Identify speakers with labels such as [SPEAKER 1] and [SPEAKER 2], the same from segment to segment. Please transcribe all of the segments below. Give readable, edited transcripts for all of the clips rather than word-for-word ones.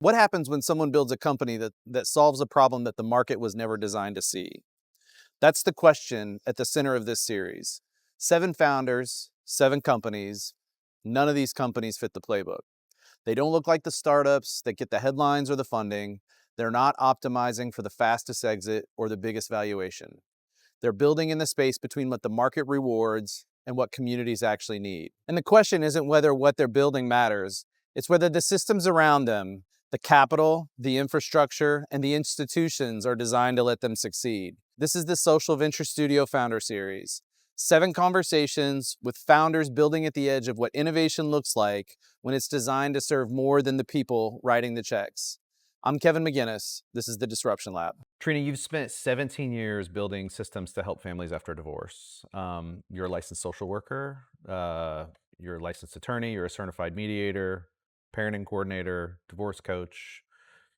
[SPEAKER 1] What happens when someone builds a company that solves a problem that the market was never designed to see? That's the question at the center of this series. 7 founders, 7 companies. None of these companies fit the playbook. They don't look like the startups that get the headlines or the funding. They're not optimizing for the fastest exit or the biggest valuation. They're building in the space between what the market rewards and what communities actually need. And the question isn't whether what they're building matters, it's whether the systems around them, the capital, the infrastructure, and the institutions are designed to let them succeed. This is the Social Venture Studio Founder Series. 7 conversations with founders building at the edge of what innovation looks like when it's designed to serve more than the people writing the checks. I'm Kevin McGinnis. This is the Disruption Lab. Trina, you've spent 17 years building systems to help families after divorce. You're a licensed social worker, you're a licensed attorney, you're a certified mediator, parenting coordinator, divorce coach.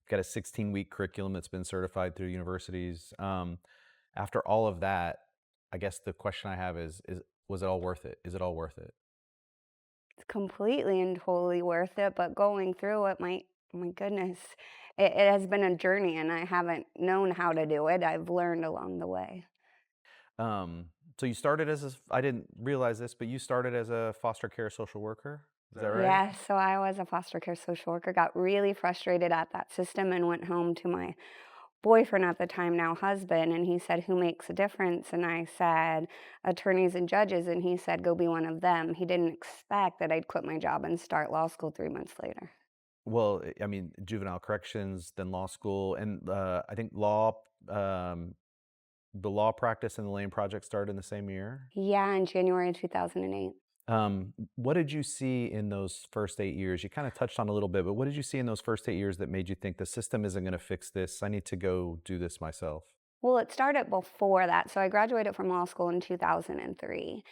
[SPEAKER 1] You've got a 16-week curriculum that's been certified through universities. After all of that, I guess the question I have is was it all worth it? Is it all worth it?
[SPEAKER 2] It's completely and totally worth it, but going through it, my goodness, it has been a journey, and I haven't known how to do it. I've learned along the way.
[SPEAKER 1] Um, so you started I didn't realize this, but you started as a foster care social worker. Is that right?
[SPEAKER 2] Yeah, so I was a foster care social worker, got really frustrated at that system, and went home to my boyfriend at the time, now husband, and he said, "Who makes a difference?" And I said, "Attorneys and judges," and he said, "Go be one of them." He didn't expect that I'd quit my job and start law school 3 months later.
[SPEAKER 1] Well, I mean, juvenile corrections, then law school, and I think um, the law practice and the Lane Project started in the same year.
[SPEAKER 2] Yeah, in January of 2008.
[SPEAKER 1] What did you see in those first 8 years? You kind of touched on a little bit, but what did you see in those first 8 years that made you think the system isn't going to fix this? I need to go do this myself.
[SPEAKER 2] Well, it started before that. So I graduated from law school in 2003.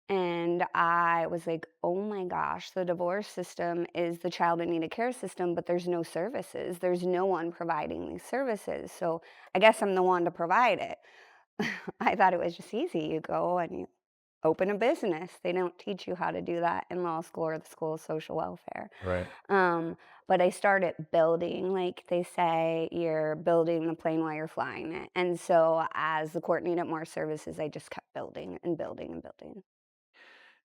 [SPEAKER 2] And I was like, oh my gosh, the divorce system is the child in need of care system, but there's no services. There's no one providing these services. So I guess I'm the one to provide it. I thought it was just easy. You go and you open a business. They don't teach you how to do that in law school or the School of Social Welfare.
[SPEAKER 1] Right.
[SPEAKER 2] Um, but I started building, like they say, you're building the plane while you're flying it. And so as the court needed more services, I just kept building and building and building.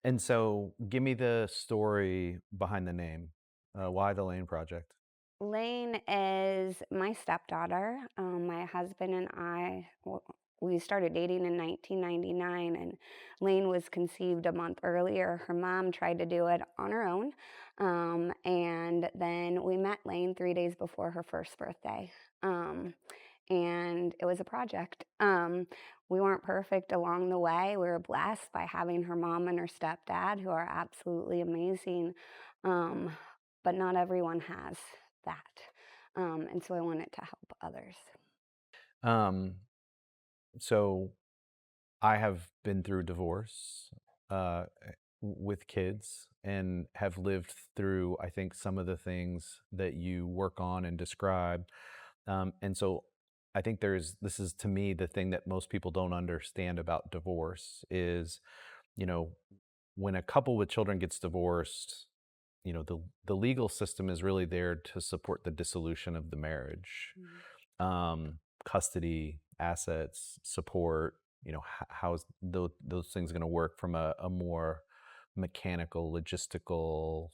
[SPEAKER 1] And so, give me the story behind the name. Why the Lane Project?
[SPEAKER 2] Lane is my stepdaughter. My husband and we started dating in 1999, and Lane was conceived a month earlier. Her mom tried to do it on her own. And then we met Lane 3 days before her first birthday. And it was a project. We weren't perfect along the way. We were blessed by having her mom and her stepdad, who are absolutely amazing. Um, but not everyone has that. And so I wanted to help others.
[SPEAKER 1] Um, so I have been through divorce with kids and have lived through, I think, some of the things that you work on and describe. And so I think this is to me the thing that most people don't understand about divorce is, you know, when a couple with children gets divorced, the legal system is really there to support the dissolution of the marriage.
[SPEAKER 2] Mhm.
[SPEAKER 1] Custody, assets, support, how's those things going to work from a more mechanical, logistical,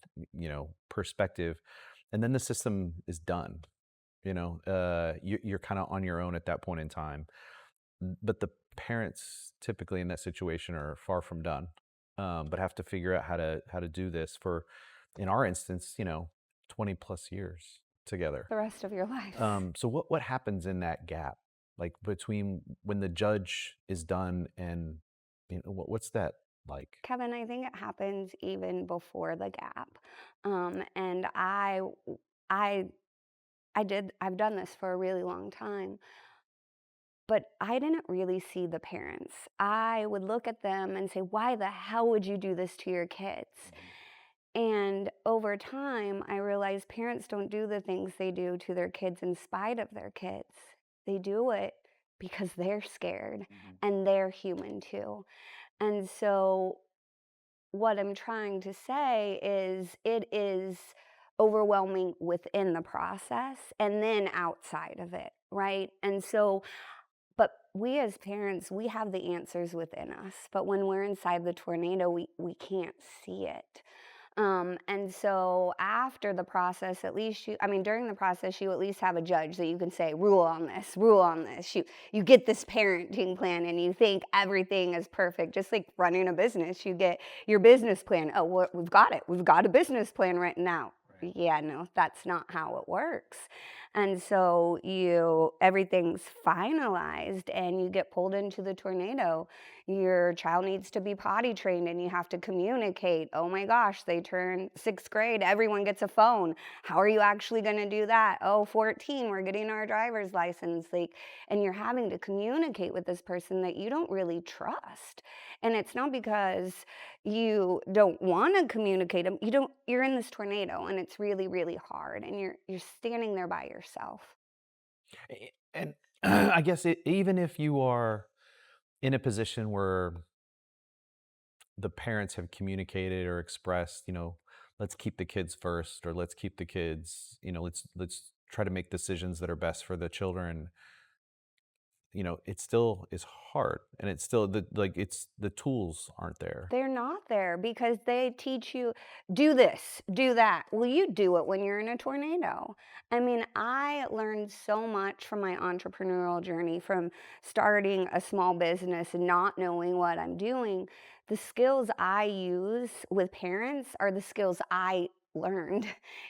[SPEAKER 1] perspective. And then the system is done. You're kind of on your own at that point in time. But the parents typically in that situation are far from done, but have to figure out how to do this for, in our instance, 20 plus years together.
[SPEAKER 2] The rest of your life.
[SPEAKER 1] So what happens in that gap, like between when the judge is done and what's that like?
[SPEAKER 2] Kevin, I think it happens even before the gap. And I, I've done this for a really long time. But I didn't really see the parents. I would look at them and say, "Why the hell would you do this to your kids?" And over time, I realized parents don't do the things they do to their kids in spite of their kids. They do it because they're scared
[SPEAKER 1] Mhm.
[SPEAKER 2] and they're human too. And so what I'm trying to say is it is overwhelming within the process and then outside of it, right? And so, but we as parents, we have the answers within us. But when we're inside the tornado, we can't see it. And so after the process, at least during the process, you at least have a judge that you can say, rule on this, rule on this. You get this parenting plan and you think everything is perfect. Just like running a business, you get your business plan. Oh, we've got it. We've got a business plan written out.
[SPEAKER 1] Right.
[SPEAKER 2] Yeah, no, that's not how it works. And so everything's finalized and you get pulled into the tornado. Your child needs to be potty trained and you have to communicate. Oh my gosh, they turn 6th grade, everyone gets a phone. How are you actually going to do that? Oh, 14, we're getting our driver's license. And you're having to communicate with this person that you don't really trust. And it's not because you don't want to communicate them. You're in this tornado and it's really, really hard and you're standing there by yourself.
[SPEAKER 1] And I guess even if you are in a position where the parents have communicated or expressed, let's keep the kids first, or let's keep the kids, let's try to make decisions that are best for the children. It still is hard, and it's still it's the tools aren't there.
[SPEAKER 2] They're not there because they teach you, do this, do that. Well, you do it when you're in a tornado. I mean, I learned so much from my entrepreneurial journey, from starting a small business and not knowing what I'm doing. The skills I use with parents are the skills I learned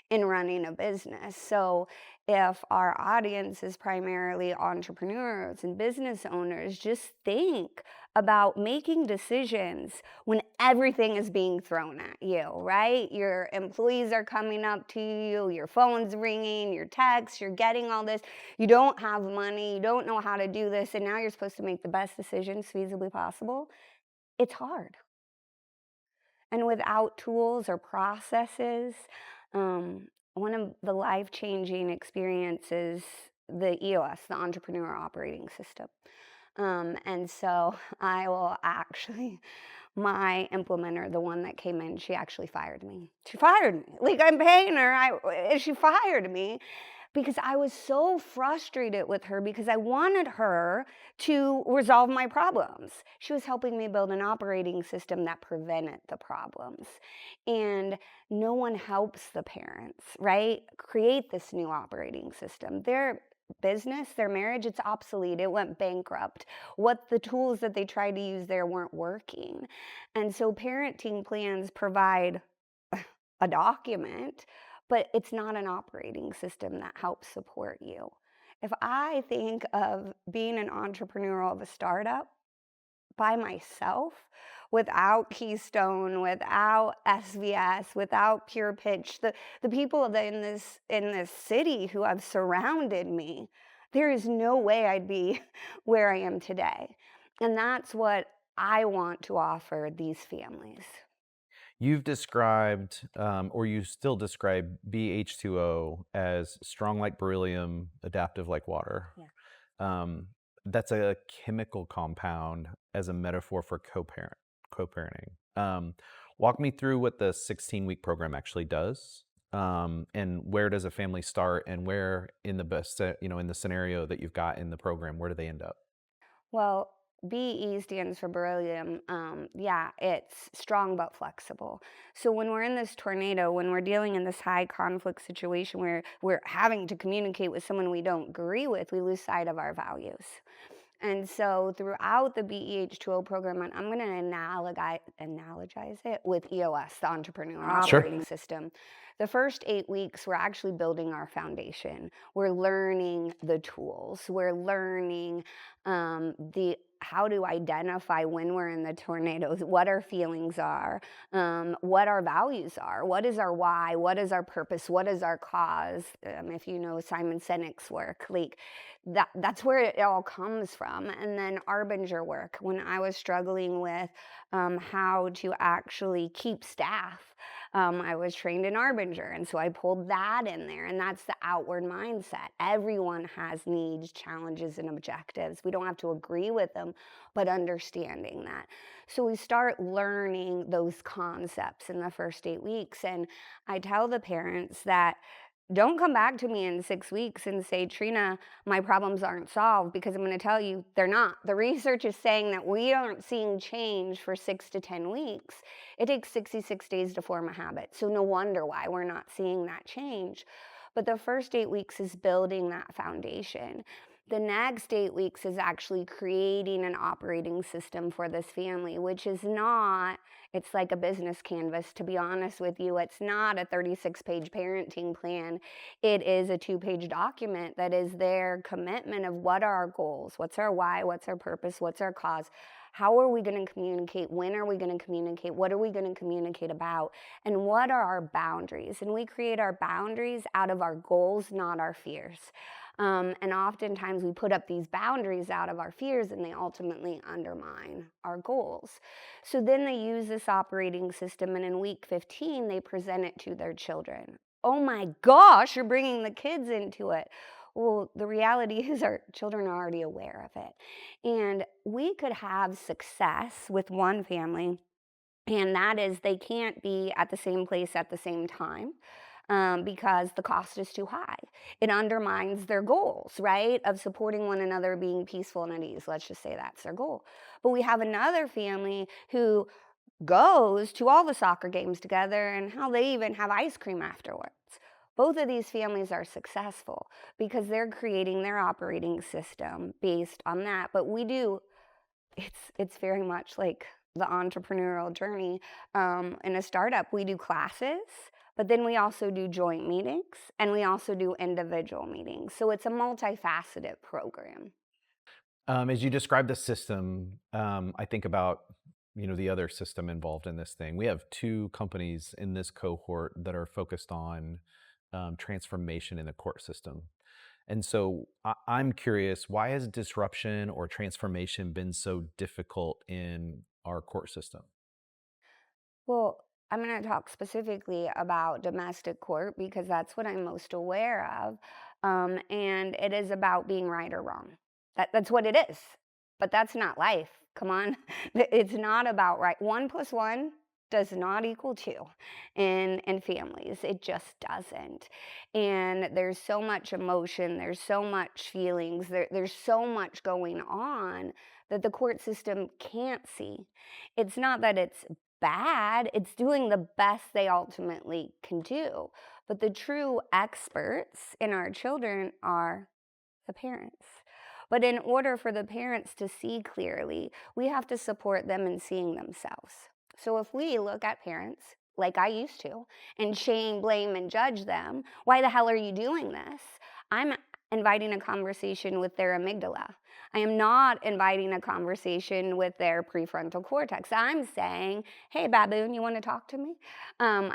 [SPEAKER 2] in running a business. So if our audience is primarily entrepreneurs and business owners, just think about making decisions when everything is being thrown at you, right? Your employees are coming up to you, your phone's ringing, your texts, you're getting all this. You don't have money, you don't know how to do this, and now you're supposed to make the best decisions feasibly possible. It's hard. And without tools or processes, one of the life-changing experiences, the EOS, the Entrepreneur Operating System. And so I will actually, my implementer, the one that came in, she actually fired me. She fired me. Like, I'm paying her. She fired me because I was so frustrated with her because I wanted her to resolve my problems. She was helping me build an operating system that prevented the problems. And no one helps the parents, right? Create this new operating system. Their business, their marriage, it's obsolete. It went bankrupt. What the tools that they tried to use there weren't working. And so parenting plans provide a document, but it's not an operating system that helps support you. If I think of being an entrepreneur of a startup by myself, without Keystone, without SVS, without Pure Pitch, the people in this city who have surrounded me, there is no way I'd be where I am today. And that's what I want to offer these families.
[SPEAKER 1] You've described, or you still describe BH2O as strong like beryllium, adaptive like water.
[SPEAKER 2] Yeah.
[SPEAKER 1] That's a chemical compound as a metaphor for co-parenting. Walk me through what the 16-week program actually does, and where does a family start, and where in the best, in the scenario that you've got in the program, where do they end up?
[SPEAKER 2] Well, BE stands for beryllium. Yeah, it's strong but flexible. So when we're in this tornado, when we're dealing in this high conflict situation where we're having to communicate with someone we don't agree with, we lose sight of our values. And so throughout the BEH2O program, and I'm going to analogize it with EOS, the Entrepreneur
[SPEAKER 1] Sure.
[SPEAKER 2] Operating System. The first 8 weeks, we're actually building our foundation. We're learning the tools. We're learning the how to identify when we're in the tornadoes, what our feelings are, what our values are, what is our why, what is our purpose, what is our cause. If you know Simon Sinek's work, like that's where it all comes from. And then Arbinger work, when I was struggling with how to actually keep staff. I was trained in Arbinger, and so I pulled that in there, and that's the outward mindset. Everyone has needs, challenges, and objectives. We don't have to agree with them, system, but understanding that. So we start learning those concepts in the first 8 weeks. And I tell the parents that don't come back to me in 6 weeks and say, Trina, my problems aren't solved, because I'm going to tell you they're not. The research is saying that we aren't seeing change for 6 to 10 weeks. It takes 66 days to form a habit. So no wonder why we're not seeing that change. But the first 8 weeks is building that foundation. The next 8 weeks is actually creating an operating system for this family, which is not, it's like a business canvas, to be honest with you. It's not a 36-page parenting plan. It is a 2-page document that is their commitment of what are our goals, what's our why, what's our purpose, what's our cause, how are we going to communicate, when are we going to communicate, what are we going to communicate about, and what are our boundaries. And we create our boundaries out of our goals, not our fears. And oftentimes we put up these boundaries out of our fears, and they ultimately undermine our goals. So then they use this operating system, and in week 15, they present it to their children. Oh my gosh, you're bringing the kids into it. Well, the reality is our children are already aware of it. And we could have success with one family, and that is they can't be at the same place at the same time, because the cost is too high. It undermines their goals, right? Of supporting one another, being peaceful and at ease. Let's just say that's their goal. But we have another family who goes to all the soccer games together, and how they even have ice cream afterwards. Both of these families are successful because they're creating their operating system based on that. But we do, it's very much like the entrepreneurial journey. In a startup, we do classes, but then we also do joint meetings, and we also do individual meetings. So it's a multifaceted program.
[SPEAKER 1] As you describe the system, I think about the other system involved in this thing. We have two companies in this cohort that are focused on transformation in the court system. And so I'm curious, why has disruption or transformation been so difficult in our court system?
[SPEAKER 2] Well, I'm going to talk specifically about domestic court because that's what I'm most aware of. And it is about being right or wrong. That's what it is. But that's not life. Come on. It's not about right. 1 plus 1 does not equal 2 in families. It just doesn't. And there's so much emotion, there's so much feelings, there's so much going on that the court system can't see. It's not that it's bad, it's doing the best they ultimately can do. But the true experts in our children are the parents. But in order for the parents to see clearly, we have to support them in seeing themselves. So if we look at parents, like I used to, and shame, blame, and judge them, why the hell are you doing this? I'm inviting a conversation with their amygdala. I am not inviting a conversation with their prefrontal cortex. I'm saying, hey, baboon, you want to talk to me? I'm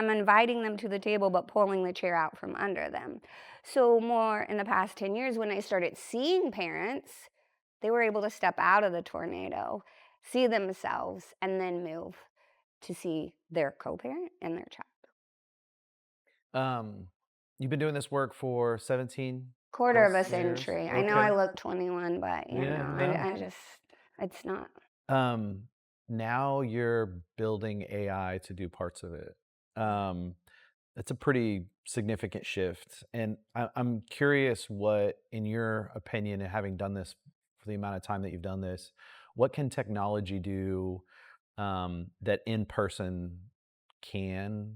[SPEAKER 2] inviting them to the table, but pulling the chair out from under them. So more in the past 10 years, when I started seeing parents, they were able to step out of the tornado, see themselves, and then move to see their co-parent and their child.
[SPEAKER 1] Um, you've been doing this work for 17
[SPEAKER 2] Quarter of a
[SPEAKER 1] plus years.
[SPEAKER 2] century. I know I
[SPEAKER 1] Okay.
[SPEAKER 2] look 21, but
[SPEAKER 1] Yeah, no.
[SPEAKER 2] I just, it's not.
[SPEAKER 1] Um, Now you're building AI to do parts of it. Um, That's a pretty significant shift. And I'm curious what, in your opinion, and having done this for the amount of time that you've done this, what can technology do that in person can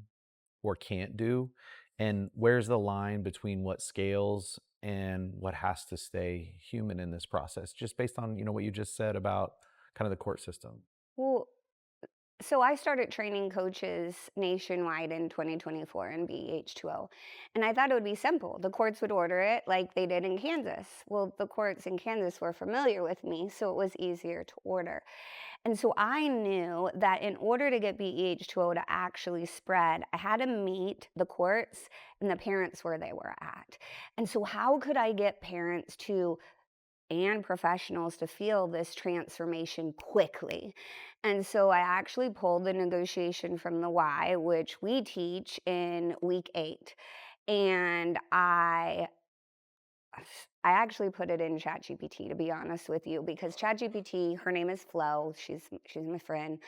[SPEAKER 1] or can't do? And where's the line between what scales and what has to stay human in this process, just based on what you just said about kind of the court system?
[SPEAKER 2] Well, so I started training coaches nationwide in 2024 in BH2O. And I thought it would be simple. The courts would order it like they did in Kansas. Well, the courts in Kansas were familiar with me, so it was easier to order. And so I knew that in order to get BEH2O to actually spread, I had to meet the courts and the parents where they were at. And so how could I get parents to and professionals to feel this transformation quickly? And so I actually pulled the negotiation from the why, which we teach in week 8. And I I actually put it in ChatGPT, to be honest with you, because ChatGPT, her name is Flo. She's my friend.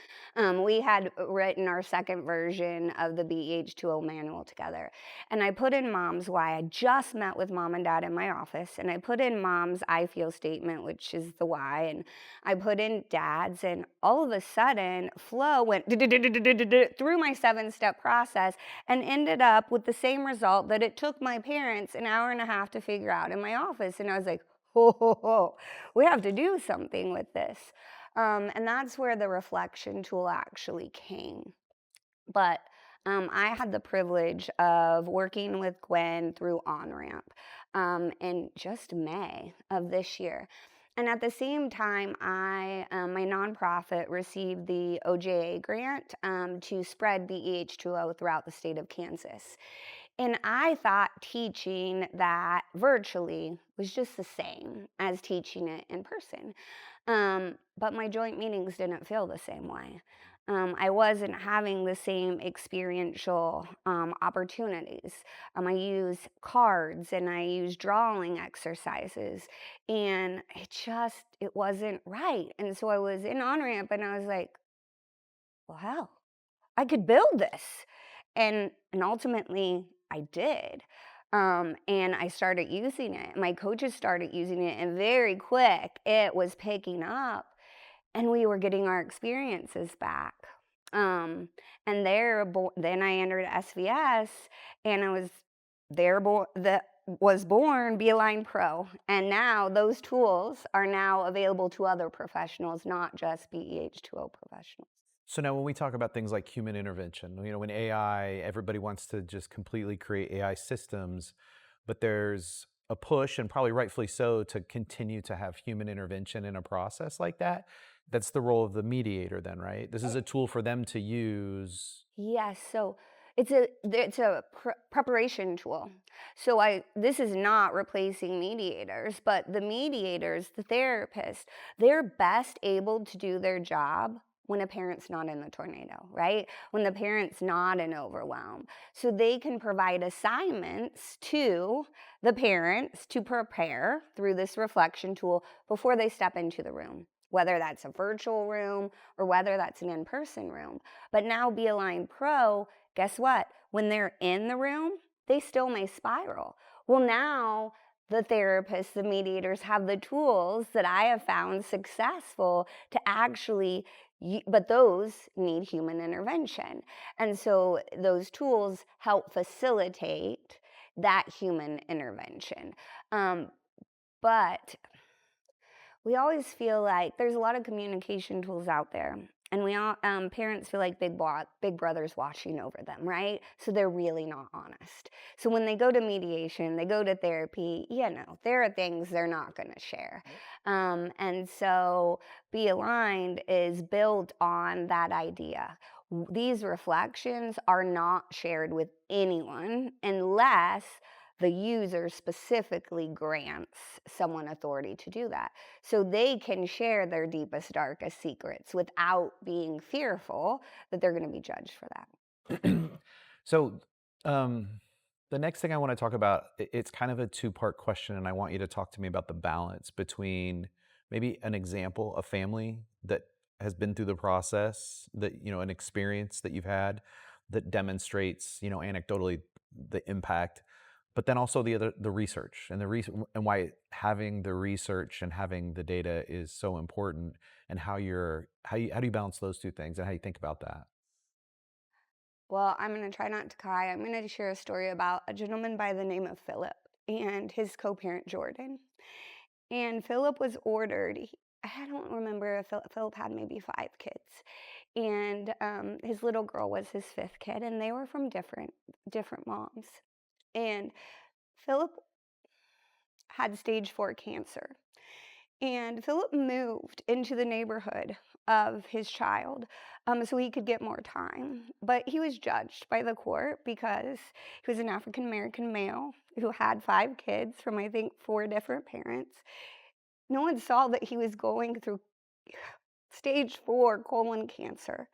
[SPEAKER 2] We had written our second version of the BH2O manual together, and I put in mom's why. I just met with mom and dad in my office, and I put in mom's I feel statement, which is the why, and I put in dad's, and all of a sudden, Flo went through my 7-step process and ended up with the same result that it took my parents an hour and a half to figure out in my office. And I was like, ho, ho, ho, we have to do something with this. And that's where the reflection tool actually came. But I had the privilege of working with Gwen through OnRamp in just May of this year. And at the same time, my nonprofit received the OJA grant to spread BEH2O throughout the state of Kansas. And I thought teaching that virtually was just the same as teaching it in person. But my joint meetings didn't feel the same way. I wasn't having the same experiential opportunities. I use cards and I use drawing exercises, and it wasn't right. And so I was in OnRamp and I was like, well, hell, I could build this. And ultimately I did. And I started using it. My coaches started using it, and very quick it was picking up, and we were getting our experiences back. Um, and then I entered SVS, and I was born BeAligned Pro, and now those tools are now available to other professionals, not just BEH2O professionals.
[SPEAKER 1] So now when we talk about things like human intervention, when AI, everybody wants to just completely create AI systems, but there's a push, and probably rightfully so, to continue to have human intervention in a process like that. That's the role of the mediator then, right? This is a tool for them to use.
[SPEAKER 2] Yes, so it's a preparation tool. So this is not replacing mediators, but the mediators, the therapists, they're best able to do their job when a parent's not in the tornado, right? When the parent's not in overwhelm. So they can provide assignments to the parents to prepare through this reflection tool before they step into the room, whether that's a virtual room or whether that's an in-person room. But now BeAligned Pro, guess what? When they're in the room, they still may spiral. Well, now the therapists, the mediators have the tools that I have found successful to actually, but those need human intervention. And so those tools help facilitate that human intervention. But we always feel like there's a lot of communication tools out there, and we all parents feel like big brother's watching over them, right? So they're really not honest. So when they go to mediation, they go to therapy, there are things they're not going to share. And so BeAligned is built on that idea. These reflections are not shared with anyone unless the user specifically grants someone authority to do that. So they can share their deepest, darkest secrets without being fearful that they're going to be judged for that.
[SPEAKER 1] So the next thing I want to talk about, it's kind of a two-part question, and I want you to talk to me about the balance between maybe an example, a family that has been through the process, that, an experience that you've had that demonstrates, anecdotally the impact, but then also the research and and why having the research and having the data is so important, and how do you balance those two things and how you think about that?
[SPEAKER 2] Well, I'm going to try not to cry. I'm going to share a story about a gentleman by the name of Philip and his co-parent Jordan. And Philip was ordered. I don't remember if Philip had maybe 5 kids, and his little girl was his 5th kid, and they were from different moms. And Philip had stage 4 cancer. And Philip moved into the neighborhood of his child so he could get more time. But he was judged by the court because he was an African American male who had 5 kids from, I think, 4 different parents. No one saw that he was going through stage 4 colon cancer.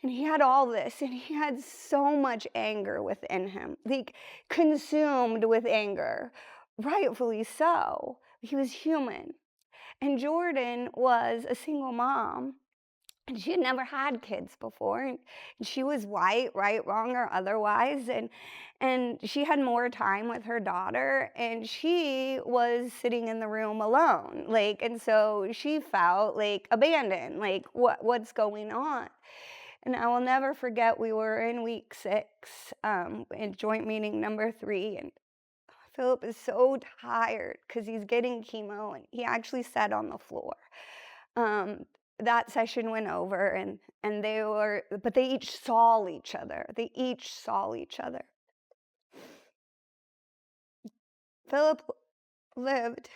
[SPEAKER 2] And he had all this, and he had so much anger within him, like consumed with anger rightfully so. He was human. And Jordan was a single mom, and she had never had kids before, and she was white, right, wrong, or otherwise, and she had more time with her daughter, and she was sitting in the room alone, like, and so she felt like abandoned, like, what's going on? And I will never forget, we were in week 6, in joint meeting number 3, and Philip is so tired because he's getting chemo, and he actually sat on the floor. Um, that session went over, and they each saw each other. They each saw each other. Philip lived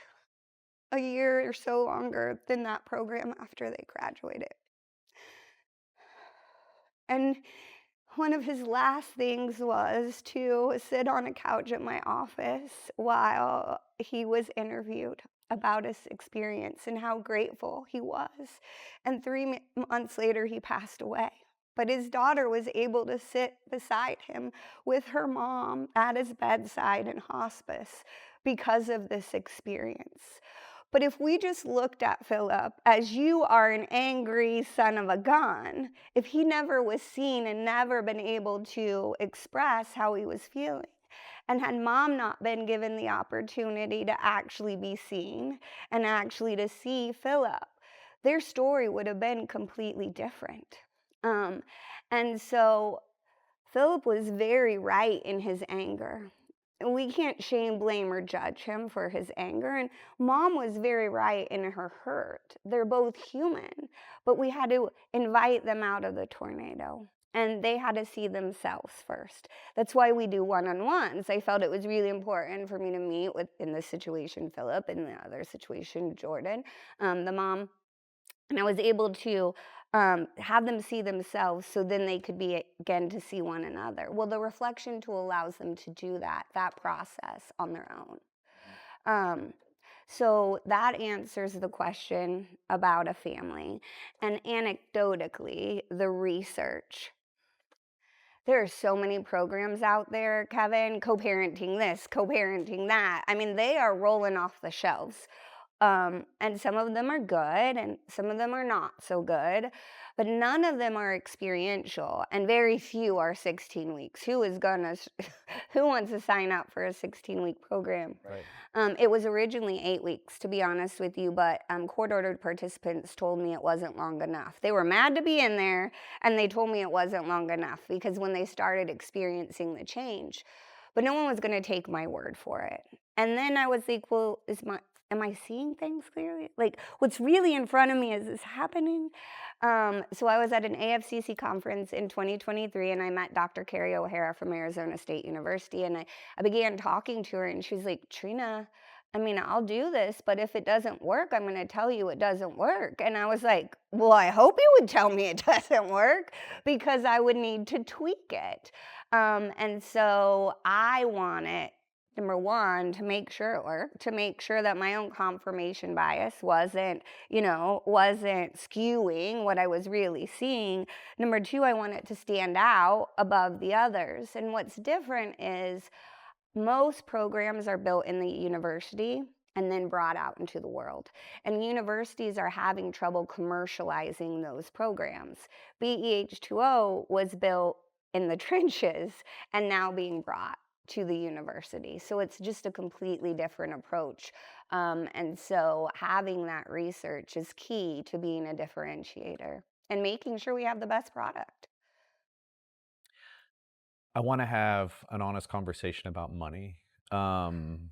[SPEAKER 2] a year or so longer than that program after they graduated. And one of his last things was to sit on a couch at my office while he was interviewed about his experience and how grateful he was. And 3 months later, he passed away. But his daughter was able to sit beside him with her mom at his bedside in hospice because of this experience. But if we just looked at Philip as, you are an angry son of a gun, if he never was seen and never been able to express how he was feeling, and had mom not been given the opportunity to actually be seen and actually to see Philip, their story would have been completely different. Um, and so Philip was very right in his anger. We can't shame, blame, or judge him for his anger. And mom was very right in her hurt. They're both human, but we had to invite them out of the tornado. And they had to see themselves first. That's why we do one-on-ones. I felt it was really important for me to meet with, in this situation, Philip, in the other situation, Jordan, the mom. And I was able to have them see themselves, so then they could be again to see one another. Well, the reflection tool allows them to do that process on their own. Um, so that answers the question about a family. And anecdotally, the research. There are so many programs out there, Kevin, co-parenting this, co-parenting that. I mean, they are rolling off the shelves. And some of them are good and some of them are not so good, but none of them are experiential, and very few are 16 weeks. Who is gonna, who wants to sign up for a 16-week program?
[SPEAKER 1] Right.
[SPEAKER 2] It was originally 8 weeks, to be honest with you, but court-ordered participants told me it wasn't long enough. They were mad to be in there, and they told me it wasn't long enough because when they started experiencing the change, but no one was going to take my word for it. And then I was like, well, am I seeing things clearly? Like, what's really in front of me, is this happening? So I was at an AFCC conference in 2023, and I met Dr. Carrie O'Hara from Arizona State University, and I began talking to her, and she was like, Trina, I mean, I'll do this, but if it doesn't work, I'm going to tell you it doesn't work. And I was like, well, I hope you would tell me it doesn't work, because I would need to tweak it. And so I want it, number one, to make sure it worked, to make sure that my own confirmation bias wasn't skewing what I was really seeing. Number two, I want it to stand out above the others. And what's different is most programs are built in the university and then brought out into the world. And universities are having trouble commercializing those programs. BEH2O was built in the trenches and now being brought to the university. So it's just a completely different approach. And so having that research is key to being a differentiator and making sure we have the best product.
[SPEAKER 1] I want to have an honest conversation about money. Um,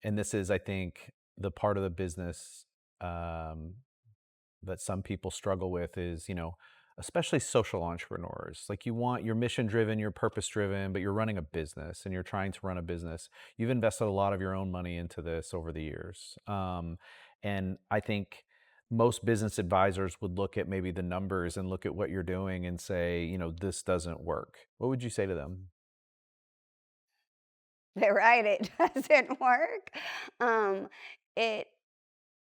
[SPEAKER 1] and this is, I think, the part of the business that some people struggle with is, especially social entrepreneurs. Like, you're mission driven, you're purpose driven, but you're running a business and you're trying to run a business. You've invested a lot of your own money into this over the years. And I think most business advisors would look at maybe the numbers and look at what you're doing and say, this doesn't work. What would you say to them?
[SPEAKER 2] They're right, it doesn't work. Um, it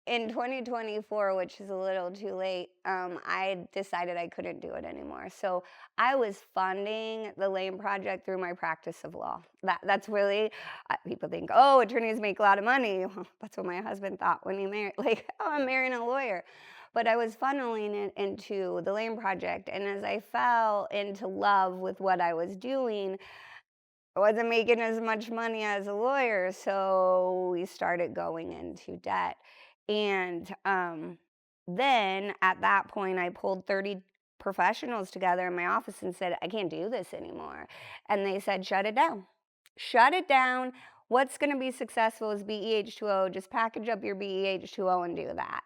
[SPEAKER 2] in 2024, which is a little too late, I decided I couldn't do it anymore. So I was funding the Lane Project through my practice of law. That's really, people think, oh, attorneys make a lot of money. Well, that's what my husband thought when he married, like, oh, I'm marrying a lawyer. But I was funneling it into the Lane Project. And as I fell into love with what I was doing, I wasn't making as much money as a lawyer, so we started going into debt. And then at that point, I pulled 30 professionals together in my office and said, I can't do this anymore. And they said, shut it down. Shut it down. What's going to be successful is BEH2O. Just package up your BEH2O and do that.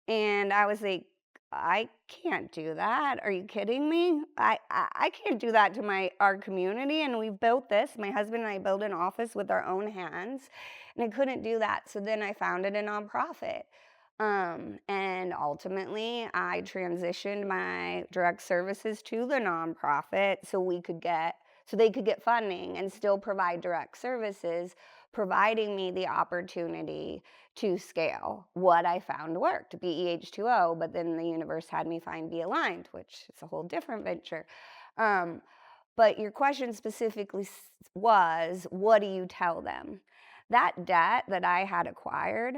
[SPEAKER 2] And I was like, I can't do that. Are you kidding me? I can't do that to our community. And we've built this. My husband and I built an office with our own hands, and I couldn't do that. So then I founded a nonprofit. And ultimately, I transitioned my direct services to the nonprofit so they could get funding and still provide direct services, providing me the opportunity to scale what I found worked, BEH2O, but then the universe had me find BeAligned, which is a whole different venture. But your question specifically was, what do you tell them? That debt that I had acquired,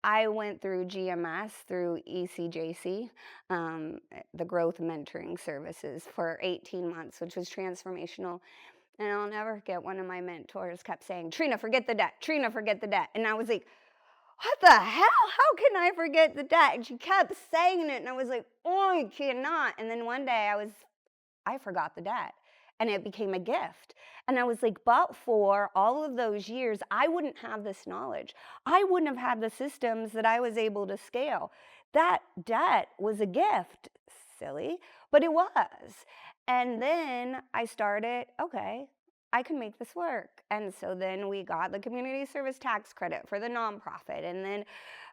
[SPEAKER 2] I went through GMS, through ECJC, the growth mentoring services for 18 months, which was transformational. And I'll never forget, one of my mentors kept saying, Trina, forget the debt. Trina, forget the debt. And I was like, what the hell? How can I forget the debt? And she kept saying it. And I was like, oh, I cannot. And then one day I forgot the debt. And it became a gift. And I was like, but for all of those years, I wouldn't have this knowledge. I wouldn't have had the systems that I was able to scale. That debt was a gift. Silly, but it was. And then I started, okay, I can make this work. And so then we got the community service tax credit for the nonprofit. And then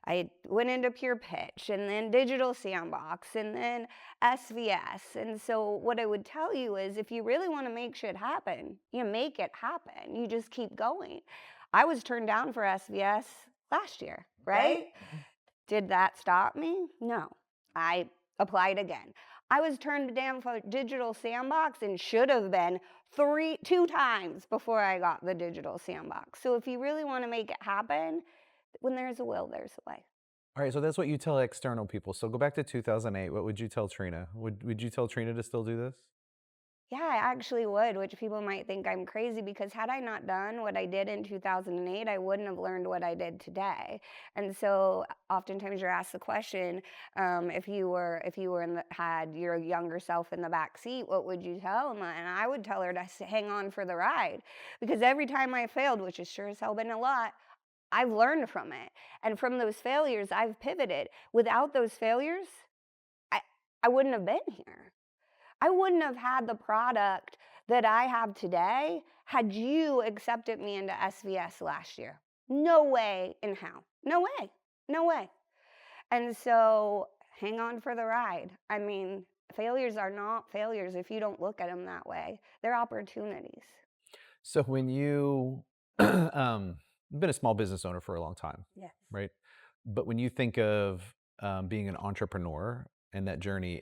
[SPEAKER 2] I went into Pure Pitch, and then Digital Sandbox, and then SVS. And so what I would tell you is, if you really want to make shit happen, you make it happen. You just keep going. I was turned down for SVS last year, right? Did that stop me? No. I applied again. I was turned down for Digital Sandbox and should have been 2 times before I got the Digital Sandbox. So if you really want to make it happen, when there's a will, there's a way.
[SPEAKER 1] All right, so that's what you tell external people. So go back to 2008. What would you tell Trina? Would you tell Trina to still do this?
[SPEAKER 2] Yeah, I actually would, which people might think I'm crazy, because had I not done what I did in 2008, I wouldn't have learned what I did today. And so oftentimes you're asked the question, if you had your younger self in the back seat, what would you tell them? And I would tell her to hang on for the ride, because every time I failed, which has sure as hell been a lot, I've learned from it. And from those failures, I've pivoted. Without those failures, I wouldn't have been here. I wouldn't have had the product that I have today had you accepted me into SVS last year. No way in hell. No way. No way. And so hang on for the ride. I mean, failures are not failures if you don't look at them that way. They're opportunities.
[SPEAKER 1] So when you been a small business owner for a long time,
[SPEAKER 2] Yes.
[SPEAKER 1] right? But when you think of being an entrepreneur and that journey,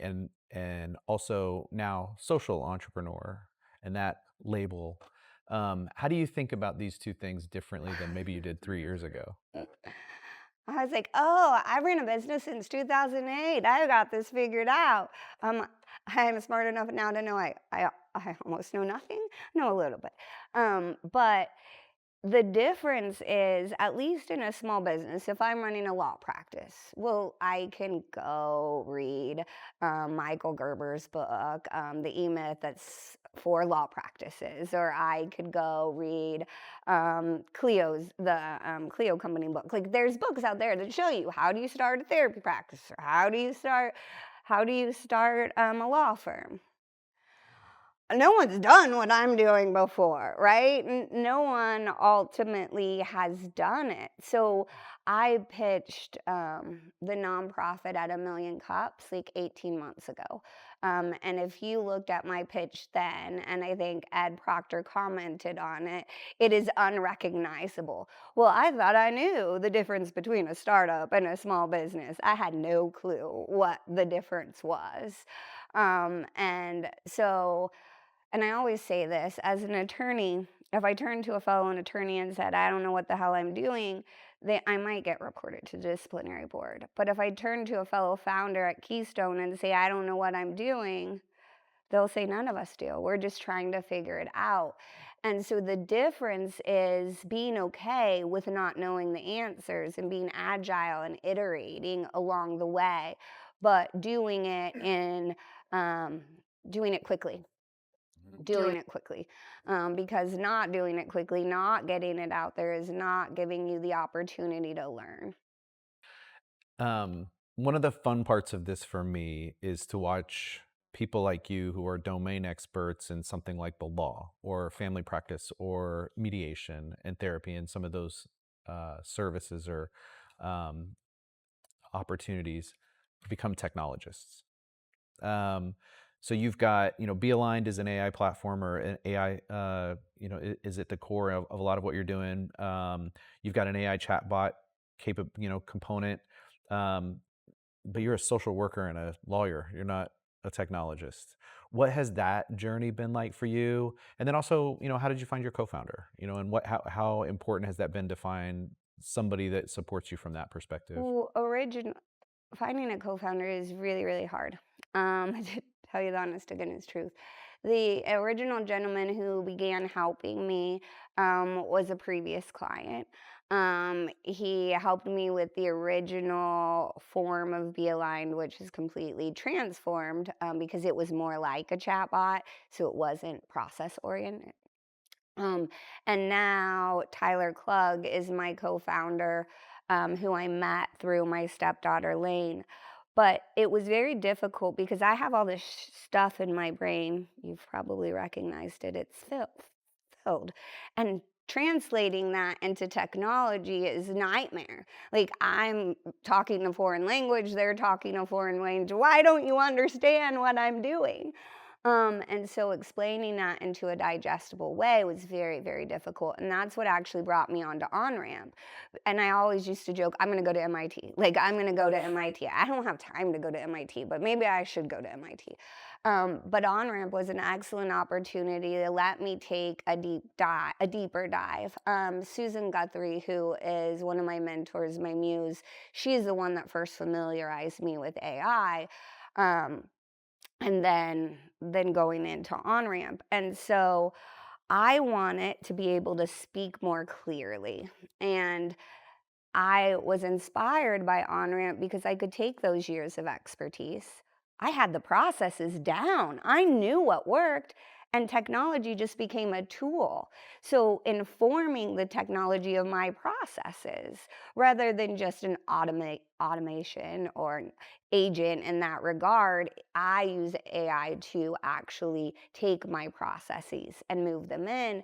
[SPEAKER 1] and also now social entrepreneur and that label, how do you think about these two things differently than maybe you did 3 years ago?
[SPEAKER 2] I was like, oh, I ran a business since 2008. I got this figured out. I'm smart enough now to know I almost know nothing. I know a little bit. But the difference is, at least in a small business, if I'm running a law practice, well, I can go read Michael Gerber's book, The E-Myth, that's for law practices, or I could go read the Clio company book. Like, there's books out there that show you, how do you start a therapy practice, or how do you start a law firm. No one's done what I'm doing before, right? No one ultimately has done it. So I pitched the nonprofit at 1 Million Cups like 18 months ago. And if you looked at my pitch then, and I think Ed Proctor commented on it, it is unrecognizable. Well, I thought I knew the difference between a startup and a small business. I had no clue what the difference was. And so, and I always say this as an attorney, if I turned to a fellow attorney and said, I don't know what the hell I'm doing, I might get reported to the disciplinary board. But if I turn to a fellow founder at Keystone and say, I don't know what I'm doing, they'll say none of us do. We're just trying to figure it out. And so the difference is being okay with not knowing the answers and being agile and iterating along the way, but um, doing it quickly. Doing it quickly, because not doing it quickly, not getting it out there is not giving you the opportunity to learn.
[SPEAKER 1] One of the fun parts of this for me is to watch people like you who are domain experts in something like the law or family practice or mediation and therapy and some of those services or um, opportunities become technologists. Um, so you've got, BeAligned is an AI platform or an AI, is at the core of a lot of what you're doing. You've got an AI chatbot component. Um, but you're a social worker and a lawyer. You're not a technologist. What has that journey been like for you? And then also, how did you find your co-founder? And how important has that been to find somebody that supports you from that perspective?
[SPEAKER 2] Well, finding a co-founder is really, really hard. To tell you the honest to goodness truth. The original gentleman who began helping me was a previous client. He helped me with the original form of Be Aligned, which is completely transformed because it was more like a chatbot, so it wasn't process oriented. Um, and now Tyler Klug is my co-founder, who I met through my stepdaughter Lane. But it was very difficult because I have all this stuff in my brain. You've probably recognized it. It's filled. And translating that into technology is a nightmare. Like I'm talking a foreign language, they're talking a foreign language. Why don't you understand what I'm doing? And so explaining that into a digestible way was very, very difficult. And that's what actually brought me onto OnRamp. And I always used to joke, I'm going to go to MIT. Like, I'm going to go to MIT. I don't have time to go to MIT, but maybe I should go to MIT. But OnRamp was an excellent opportunity to let me take a deeper dive. Susan Guthrie, who is one of my mentors, my muse, she's the one that first familiarized me with AI. Um, and then going into OnRamp. And so I want it to be able to speak more clearly. And I was inspired by OnRamp because I could take those years of expertise. I had the processes down. I knew what worked, and technology just became a tool. So informing the technology of my processes rather than just an automation or an agent in that regard, I use AI to actually take my processes and move them in.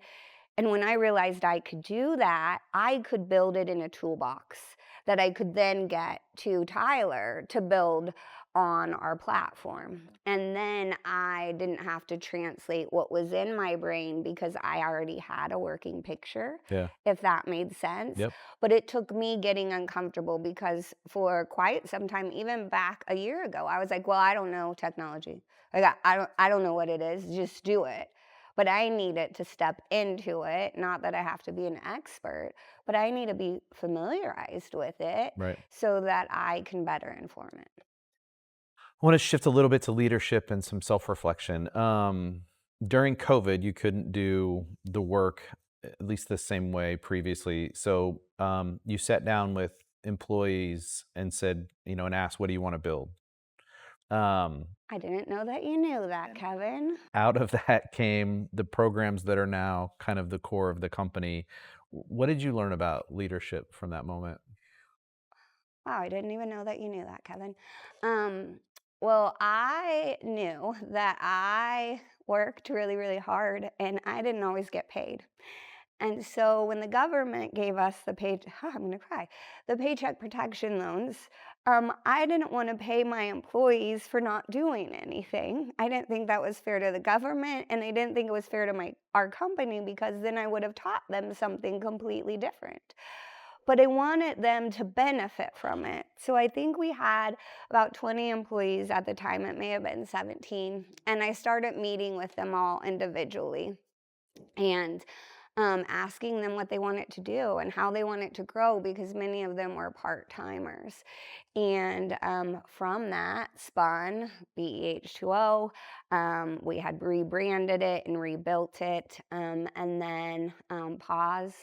[SPEAKER 2] And when I realized I could do that, I could build it in a toolbox that I could then get to Tyler to build on our platform. And then I didn't have to translate what was in my brain because I already had a working picture,
[SPEAKER 1] Yeah.
[SPEAKER 2] if that made sense.
[SPEAKER 1] Yep.
[SPEAKER 2] But it took me getting uncomfortable because for quite some time, even back a year ago, I was like, well, I don't know technology. Like I don't know what it is. Just do it. But I need it to step into it. Not that I have to be an expert, but I need to be familiarized with it
[SPEAKER 1] Right.
[SPEAKER 2] so that I can better inform it.
[SPEAKER 1] I want to shift a little bit to leadership and some self-reflection. During COVID, you couldn't do the work at least the same way previously. So you sat down with employees and said, and asked, what do you want to build?
[SPEAKER 2] I didn't know that you knew that, Kevin.
[SPEAKER 1] Out of that came the programs that are now kind of the core of the company. What did you learn about leadership from that moment?
[SPEAKER 2] Wow, I didn't even know that you knew that, Kevin. Um, well, I knew that I worked really, really hard and I didn't always get paid. And so when the government gave us the pay, I'm going to cry, the paycheck protection loans, I didn't want to pay my employees for not doing anything. I didn't think that was fair to the government, and I didn't think it was fair to our company, because then I would have taught them something completely different. But I wanted them to benefit from it. So I think we had about 20 employees at the time. It may have been 17. And I started meeting with them all individually and asking them what they wanted to do and how they wanted to grow, because many of them were part-timers. And from that spun BEH2O. We had rebranded it and rebuilt it. And then PAWS,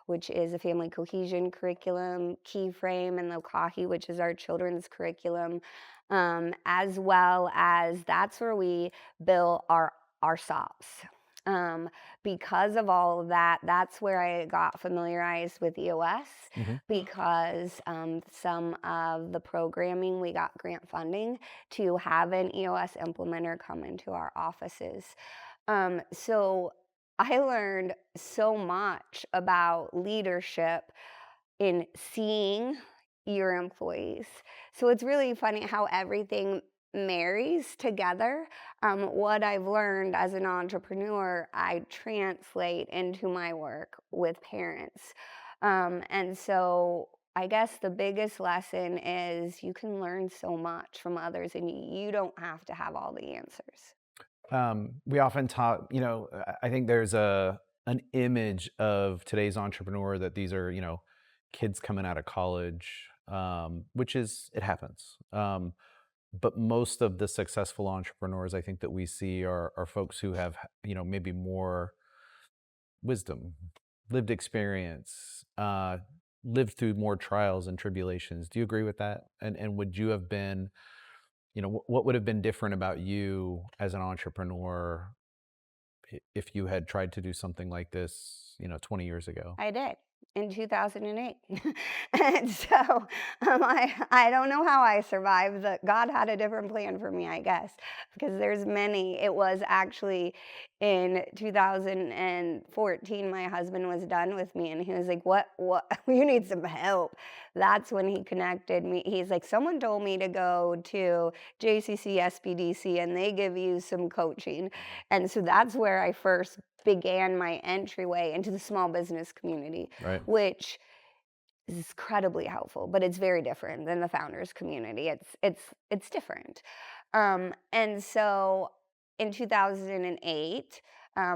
[SPEAKER 2] which is a family cohesion curriculum, Keyframe, and Lokahi, which is our children's curriculum, as well as that's where we built our SOPs. Because of all of that, that's where I got familiarized with EOS, because some of the programming, we got grant funding to have an EOS implementer come into our offices. So I learned so much about leadership in seeing your employees. So it's really funny how everything marries together. What I've learned as an entrepreneur, I translate into my work with parents. And so I guess the biggest lesson is you can learn so much from others, and you don't have to have all the answers.
[SPEAKER 1] We often talk, I think there's an image of today's entrepreneur that these are, kids coming out of college, which is, it happens. But most of the successful entrepreneurs I think that we see are folks who have, maybe more wisdom, lived experience, lived through more trials and tribulations. Do you agree with that? And would you have been, what would have been different about you as an entrepreneur if you had tried to do something like this, 20 years ago?
[SPEAKER 2] I did in 2008. And so I don't know how I survived. God had a different plan for me, I guess, because there's many. It was actually in 2014, my husband was done with me, and he was like, what, you need some help. That's when he connected me. He's like, someone told me to go to JCC SBDC and they give you some coaching. And so that's where I first began my entryway into the small business community,
[SPEAKER 1] Right.
[SPEAKER 2] which is incredibly helpful, but it's very different than the founders community. It's different. And so in 2008,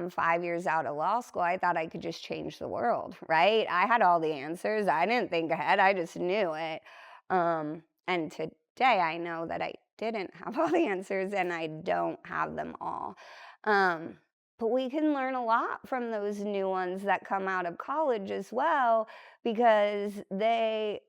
[SPEAKER 2] 5 years out of law school, I thought I could just change the world, right? I had all the answers. I didn't think ahead. I just knew it. And today I know that I didn't have all the answers, and I don't have them all. But we can learn a lot from those new ones that come out of college as well, because they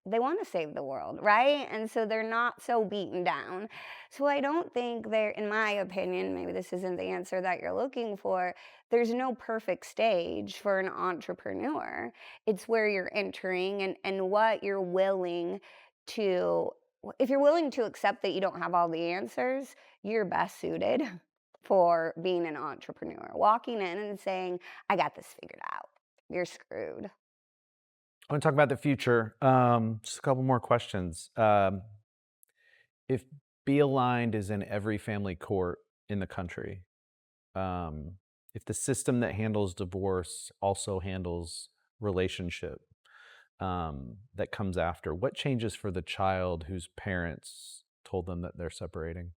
[SPEAKER 2] want to save the world, right? And so they're not so beaten down. So I don't think there, in my opinion, maybe this isn't the answer that you're looking for, there's no perfect stage for an entrepreneur. It's where you're entering, and what you're willing to, if you're willing to accept that you don't have all the answers, you're best suited for being an entrepreneur. Walking in and saying, I got this figured out. You're screwed.
[SPEAKER 1] I want to talk about the future. Just a couple more questions. If BeAligned is in every family court in the country, if the system that handles divorce also handles relationship that comes after, what changes for the child whose parents told them that they're separating?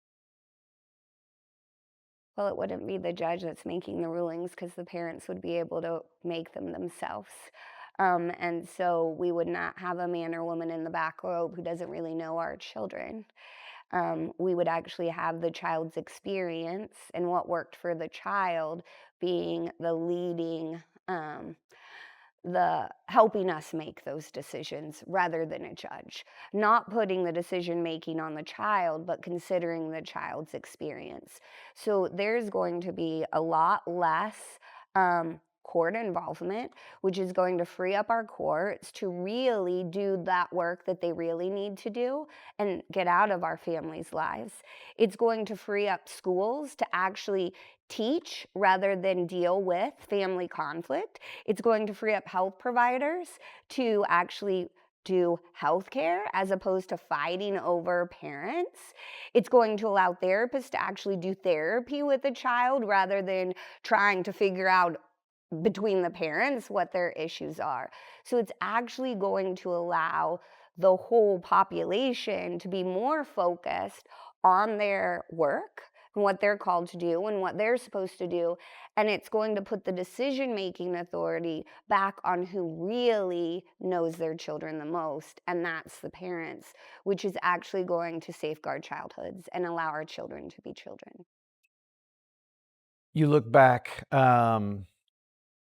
[SPEAKER 2] Well, it wouldn't be the judge that's making the rulings, because the parents would be able to make them themselves. And so we would not have a man or woman in the back robe who doesn't really know our children. We would actually have the child's experience and what worked for the child being the leading, the helping us make those decisions rather than a judge. Not putting the decision making on the child, but considering the child's experience. So there's going to be a lot less court involvement, which is going to free up our courts to really do that work that they really need to do and get out of our families' lives. It's going to free up schools to actually teach rather than deal with family conflict. It's going to free up health providers to actually do healthcare as opposed to fighting over parents. It's going to allow therapists to actually do therapy with the child rather than trying to figure out between the parents what their issues are. So it's actually going to allow the whole population to be more focused on their work and what they're called to do and what they're supposed to do. And it's going to put the decision-making authority back on who really knows their children the most, and that's the parents, which is actually going to safeguard childhoods and allow our children to be children.
[SPEAKER 1] You look back,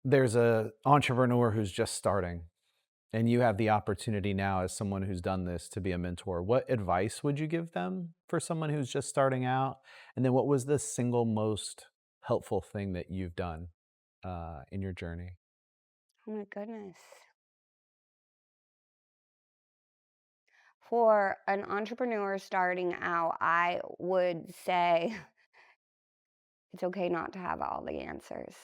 [SPEAKER 1] there's a entrepreneur who's just starting, and you have the opportunity now as someone who's done this to be a mentor. What advice would you give them for someone who's just starting out? And then what was the single most helpful thing that you've done in your journey?
[SPEAKER 2] Oh my goodness. For an entrepreneur starting out, I would say it's okay not to have all the answers.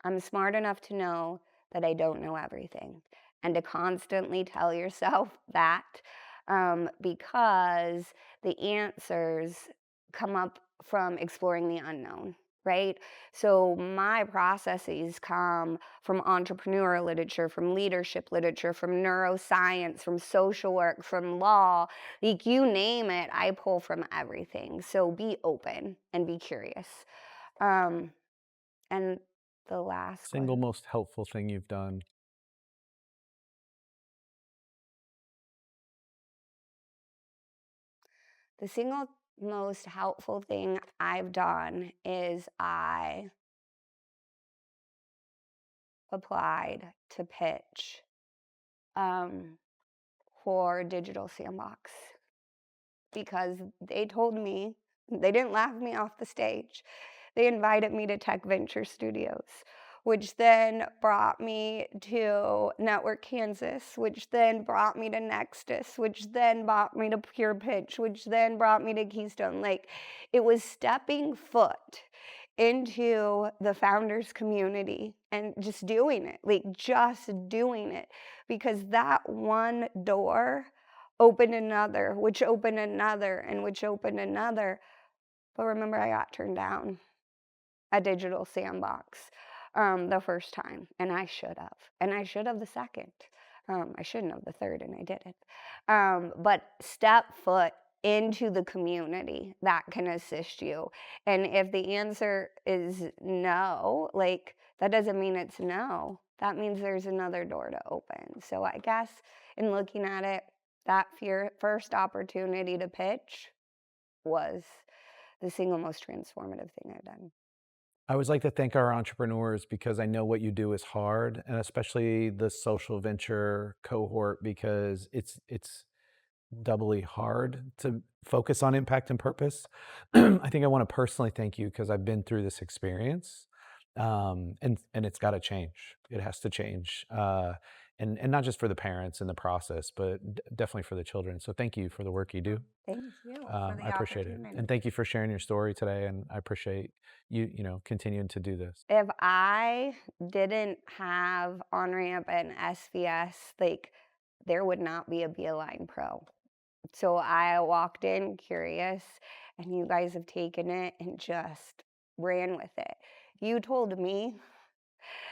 [SPEAKER 2] I'm smart enough to know that I don't know everything, and to constantly tell yourself that, because the answers come up from exploring the unknown, right? So my processes come from entrepreneur literature, from leadership literature, from neuroscience, from social work, from law. Like, you name it, I pull from everything. So be open and be curious. Um, and the last
[SPEAKER 1] Single
[SPEAKER 2] one,
[SPEAKER 1] most helpful thing you've done.
[SPEAKER 2] the single most helpful thing I've done is I applied to pitch um, for Digital Sandbox because they told me, they didn't laugh me off the stage. They invited me to Tech Venture Studios, which then brought me to Network Kansas, which then brought me to Nexus, which then brought me to Pure Pitch, which then brought me to Keystone. Like, it was stepping foot into the founders community and just doing it, like just doing it, because that one door opened another, which opened another, and which opened another. But remember, I got turned down a Digital Sandbox the first time, and I should have. And I should have the second. I shouldn't have the third, and I didn't. But step foot into the community that can assist you. And if the answer is no, like, that doesn't mean it's no. That means there's another door to open. So I guess in looking at it, that first opportunity to pitch was the single most transformative thing I've done.
[SPEAKER 1] I always like to thank our entrepreneurs because I know what you do is hard, and especially the social venture cohort because it's doubly hard to focus on impact and purpose. I think I want to personally thank you because I've been through this experience, and it's got to change. It has to change, and not just for the parents in the process, but definitely for the children. So thank you for the work you do.
[SPEAKER 2] Thank you for the
[SPEAKER 1] I appreciate it,
[SPEAKER 2] opportunity.
[SPEAKER 1] and thank you for sharing your story today. And I appreciate you continuing to do this.
[SPEAKER 2] If I didn't have on-ramp and SVS, like, there would not be a BeAligned Pro. So I walked in curious, and you guys have taken it and just ran with it. You told me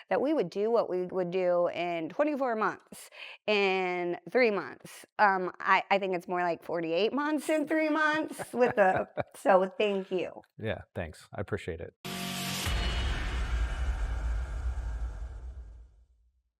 [SPEAKER 2] that we would do what we would do in 24 months, in 3 months. I think it's more like 48 months in 3 months with the, so thank you.
[SPEAKER 1] Yeah, thanks. I appreciate it.